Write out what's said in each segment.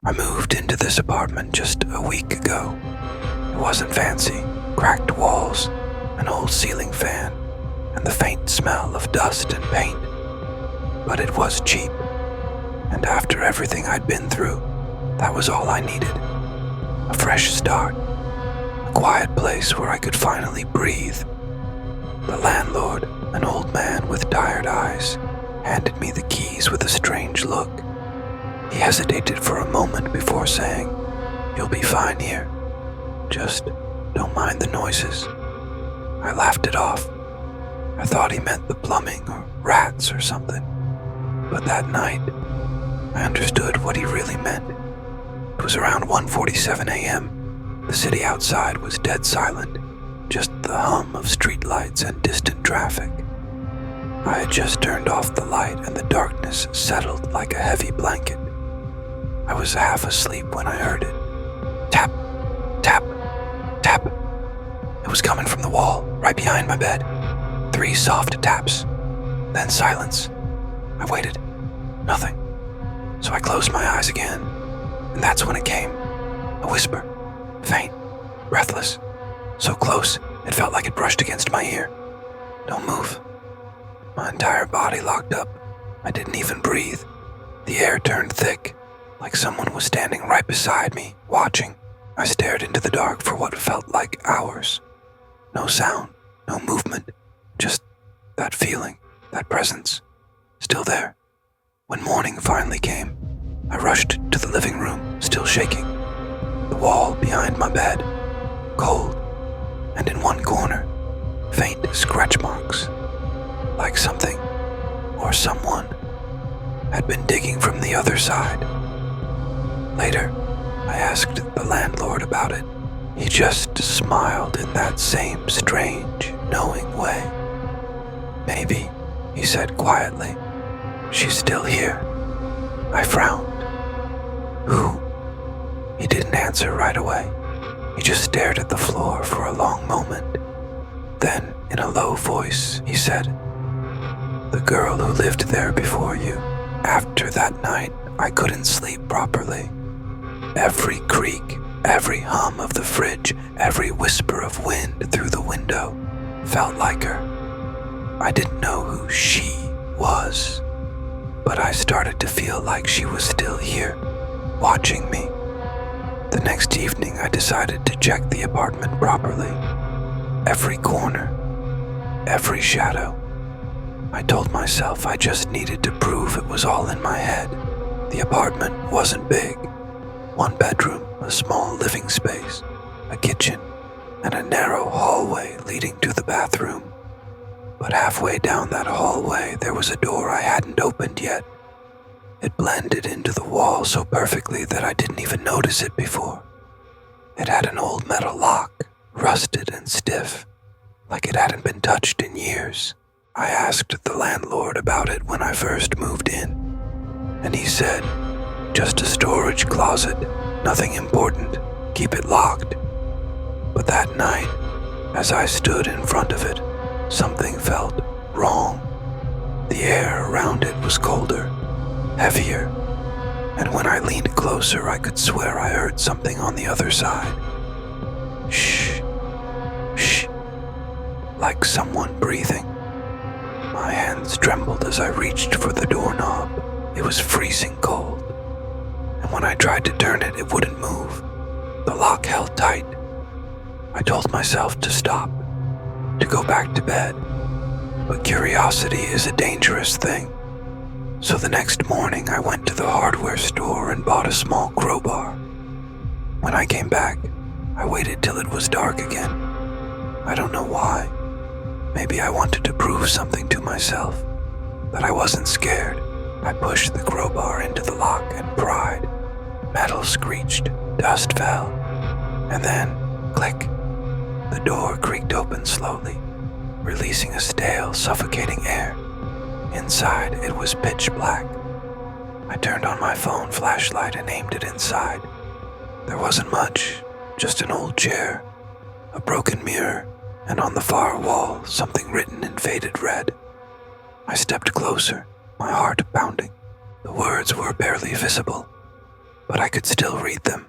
I moved into this apartment just a week ago. It wasn't fancy, cracked walls, an old ceiling fan, and the faint smell of dust and paint. But it was cheap, and after everything I'd been through, that was all I needed. A fresh start, a quiet place where I could finally breathe. The landlord, an old man with tired eyes, handed me the keys with a strange look. He hesitated for a moment before saying, "You'll be fine here. Just don't mind the noises." I laughed it off. I thought he meant the plumbing or rats or something. But that night, I understood what he really meant. It was around 1:47 a.m. The city outside was dead silent, just the hum of streetlights and distant traffic. I had just turned off the light and the darkness settled like a heavy blanket. I was half asleep when I heard it. Tap, tap, tap. It was coming from the wall, right behind my bed. 3 soft taps, then silence. I waited. Nothing. So I closed my eyes again, and that's when it came. A whisper. Faint, breathless, so close it felt like it brushed against my ear. "Don't move." My entire body locked up. I didn't even breathe. The air turned thick, like someone was standing right beside me, watching. I stared into the dark for what felt like hours. No sound, no movement, just that feeling, that presence, still there. When morning finally came, I rushed to the living room, still shaking. The wall behind my bed, cold, and in one corner, faint scratch marks, like something or someone had been digging from the other side. Later, I asked the landlord about it. He just smiled in that same strange, knowing way. "Maybe," he said quietly, "she's still here." I frowned. "Who?" He didn't answer right away. He just stared at the floor for a long moment. Then, in a low voice, he said, "The girl who lived there before you. After that night, I couldn't sleep properly. Every creak, every hum of the fridge, every whisper of wind through the window felt like her. I didn't know who she was, but I started to feel like she was still here, watching me. The next evening, I decided to check the apartment properly. Every corner, every shadow. I told myself I just needed to prove it was all in my head. The apartment wasn't big. 1 bedroom, a small living space, a kitchen, and a narrow hallway leading to the bathroom. But halfway down that hallway, there was a door I hadn't opened yet. It blended into the wall so perfectly that I didn't even notice it before. It had an old metal lock, rusted and stiff, like it hadn't been touched in years. I asked the landlord about it when I first moved in, and he said, "Just a storage closet, nothing important, keep it locked." But that night, as I stood in front of it, something felt wrong. The air around it was colder, heavier, and when I leaned closer, I could swear I heard something on the other side. Shh, shh, like someone breathing. My hands trembled as I reached for the doorknob. It was freezing cold, and when I tried to turn it, it wouldn't move. The lock held tight. I told myself to stop, to go back to bed, but curiosity is a dangerous thing. So the next morning, I went to the hardware store and bought a small crowbar. When I came back, I waited till it was dark again. I don't know why. Maybe I wanted to prove something to myself, but I wasn't scared. I pushed the crowbar into the lock and pried. Metal screeched, dust fell, and then, click, the door creaked open slowly, releasing a stale, suffocating air. Inside, it was pitch black. I turned on my phone flashlight and aimed it inside. There wasn't much, just an old chair, a broken mirror, and on the far wall, something written in faded red. I stepped closer, my heart pounding. The words were barely visible. but I could still read them.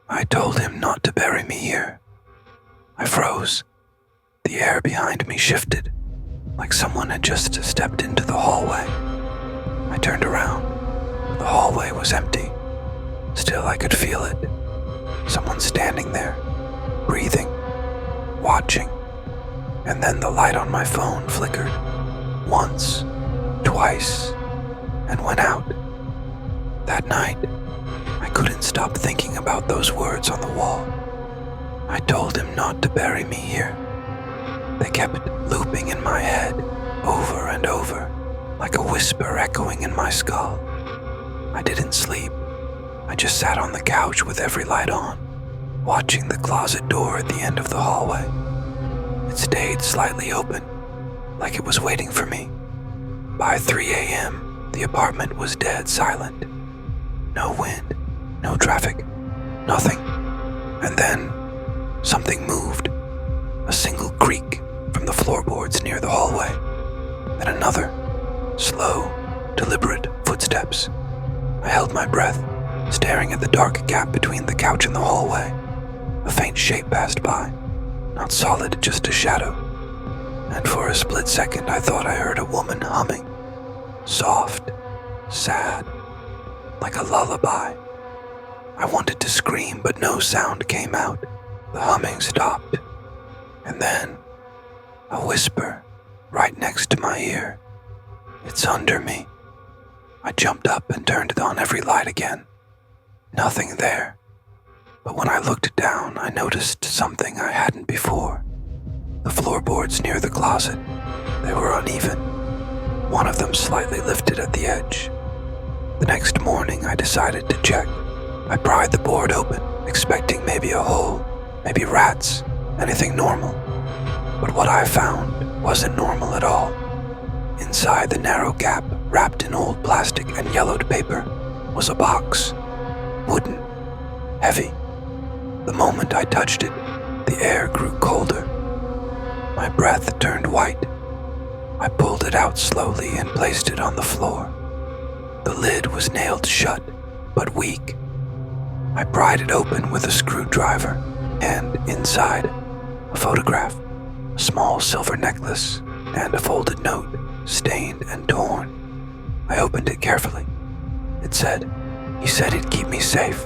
I told him not to bury me here. I froze. The air behind me shifted, like someone had just stepped into the hallway. I turned around. The hallway was empty. Still, I could feel it. Someone standing there, breathing, watching. And then the light on my phone flickered. Once, twice, and went out. That night, I couldn't stop thinking about those words on the wall. I told him not to bury me here. They kept looping in my head, over and over, like a whisper echoing in my skull. I didn't sleep. I just sat on the couch with every light on, watching the closet door at the end of the hallway. It stayed slightly open, like it was waiting for me. By 3 a.m., the apartment was dead silent. No wind, no traffic, nothing. And then, something moved. A single creak from the floorboards near the hallway. Then another, slow, deliberate footsteps. I held my breath, staring at the dark gap between the couch and the hallway. A faint shape passed by, not solid, just a shadow. And for a split second I thought I heard a woman humming. Soft, sad, like a lullaby. I wanted to scream, but no sound came out. The humming stopped. And then, a whisper right next to my ear. It's under me. I jumped up and turned on every light again. Nothing there. But when I looked down, I noticed something I hadn't before. The floorboards near the closet, they were uneven. One of them slightly lifted at the edge. The next morning, I decided to check. I pried the board open, expecting maybe a hole, maybe rats, anything normal. But what I found wasn't normal at all. Inside the narrow gap, wrapped in old plastic and yellowed paper, was a box. Wooden. Heavy. The moment I touched it, the air grew colder. My breath turned white. I pulled it out slowly and placed it on the floor. The lid was nailed shut, but weak. I pried it open with a screwdriver, and inside, a photograph, a small silver necklace, and a folded note, stained and torn. I opened it carefully. It said, "He said he'd keep me safe,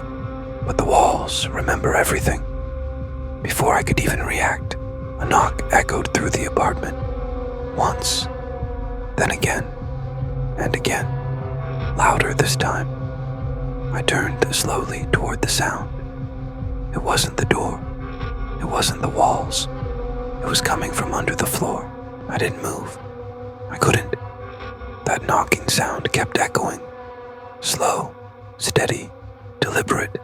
but the walls remember everything." Before I could even react, a knock echoed through the apartment. Once, then again, and again, louder this time. I turned slowly toward the sound. It wasn't the door. It wasn't the walls. It was coming from under the floor. I didn't move. I couldn't. That knocking sound kept echoing. Slow, steady, deliberate.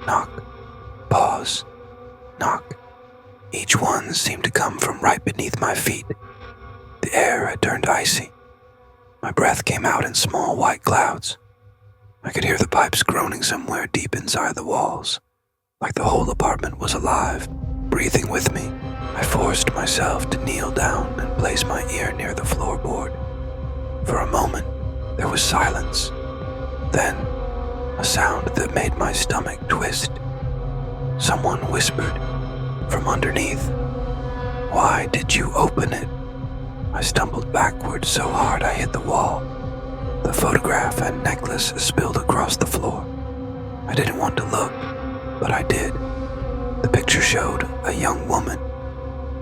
Knock, pause, knock. Each one seemed to come from right beneath my feet. The air had turned icy. My breath came out in small white clouds. I could hear the pipes groaning somewhere deep inside the walls, like the whole apartment was alive, breathing with me. I forced myself to kneel down and place my ear near the floorboard. For a moment, there was silence. Then, a sound that made my stomach twist. Someone whispered from underneath, "Why did you open it?" I stumbled backward so hard I hit the wall. The photograph and necklace spilled across the floor. I didn't want to look, but I did. The picture showed a young woman,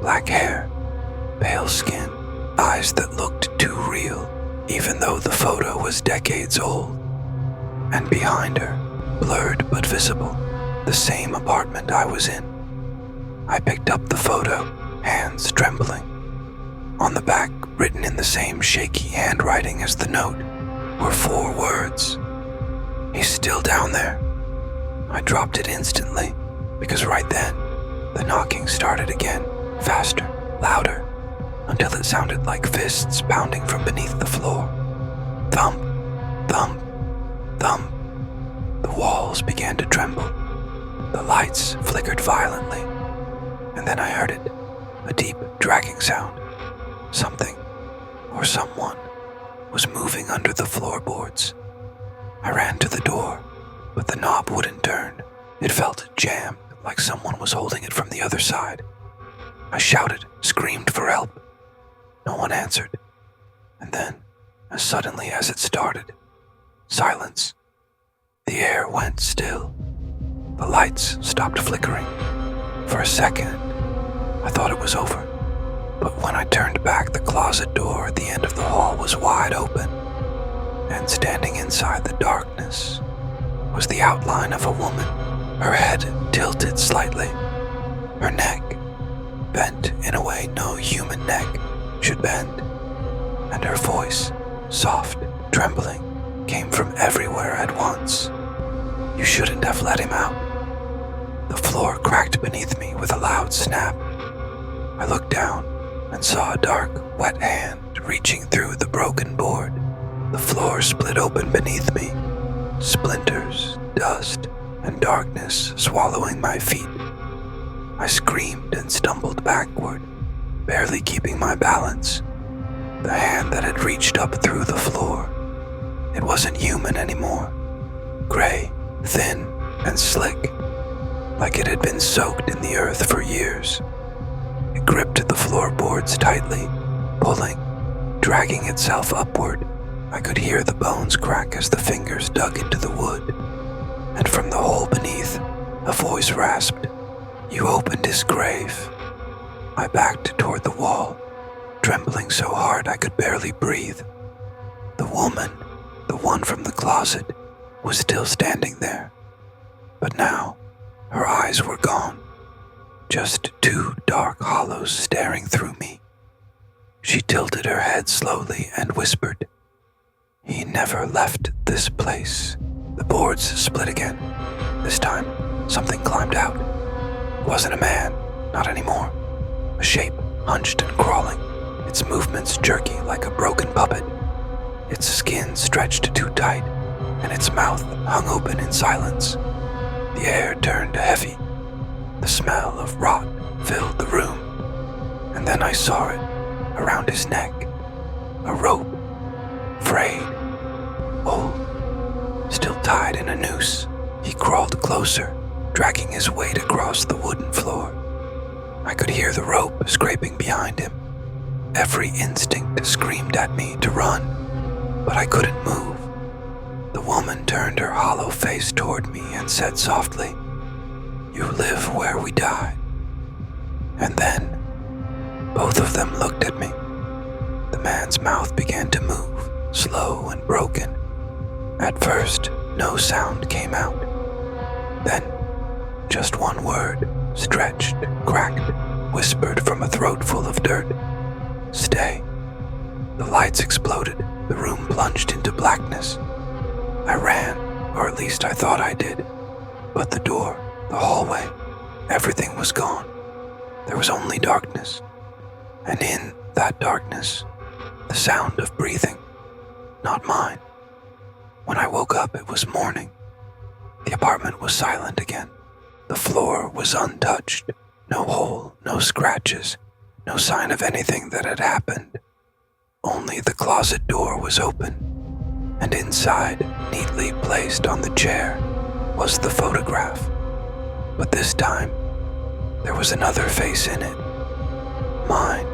black hair, pale skin, eyes that looked too real, even though the photo was decades old. And behind her, blurred but visible, the same apartment I was in. I picked up the photo, hands trembling. On the back, written in the same shaky handwriting as the note, were 4 words. "He's still down there." I dropped it instantly, because right then, the knocking started again, faster, louder, until it sounded like fists pounding from beneath the floor. Thump, thump, thump. The walls began to tremble. The lights flickered violently. And then I heard it, a deep, dragging sound. Something, or someone, was moving under the floorboards. I ran to the door, but the knob wouldn't turn. It felt jammed, like someone was holding it from the other side. I shouted, screamed for help. No one answered. And then, as suddenly as it started, silence. The air went still. The lights stopped flickering. For a second, I thought it was over. But when I turned back, the closet door at the end of the hall was wide open. And standing inside the darkness was the outline of a woman, her head tilted slightly, her neck bent in a way no human neck should bend, and her voice, soft, trembling, came from everywhere at once. You shouldn't have let him out. The floor cracked beneath me with a loud snap. I looked down and saw a dark, wet hand reaching through the broken board. The floor split open beneath me, splinters, dust, and darkness swallowing my feet. I screamed and stumbled backward, barely keeping my balance. The hand that had reached up through the floor, it wasn't human anymore. Gray, thin, and slick, like it had been soaked in the earth for years. It gripped the floorboards tightly, pulling, dragging itself upward. I could hear the bones crack as the fingers dug into the wood, and from the hole beneath, a voice rasped, "You opened his grave." I backed toward the wall, trembling so hard I could barely breathe. The woman, the one from the closet, was still standing there, but now her eyes were gone, just two dark hollows staring through me. She tilted her head slowly and whispered, "He never left this place." The boards split again. This time, something climbed out. It wasn't a man, not anymore. A shape, hunched and crawling, its movements jerky like a broken puppet. Its skin stretched too tight, and its mouth hung open in silence. The air turned heavy. The smell of rot filled the room. And then I saw it, around his neck. A rope, frayed, old, still tied in a noose. He crawled closer, dragging his weight across the wooden floor. I could hear the rope scraping behind him. Every instinct screamed at me to run, but I couldn't move. The woman turned her hollow face toward me and said softly, "You live where we died." And then, both of them looked at me. The man's mouth began to move, slow and broken. At first, no sound came out. Then, just one word, stretched, cracked, whispered from a throat full of dirt. "Stay." The lights exploded. The room plunged into blackness. I ran, or at least I thought I did. But the door, the hallway, everything was gone. There was only darkness. And in that darkness, the sound of breathing, not mine. When I woke up, it was morning. The apartment was silent again. The floor was untouched. No hole, no scratches, no sign of anything that had happened. Only the closet door was open, and inside, neatly placed on the chair, was the photograph. But this time, there was another face in it. Mine.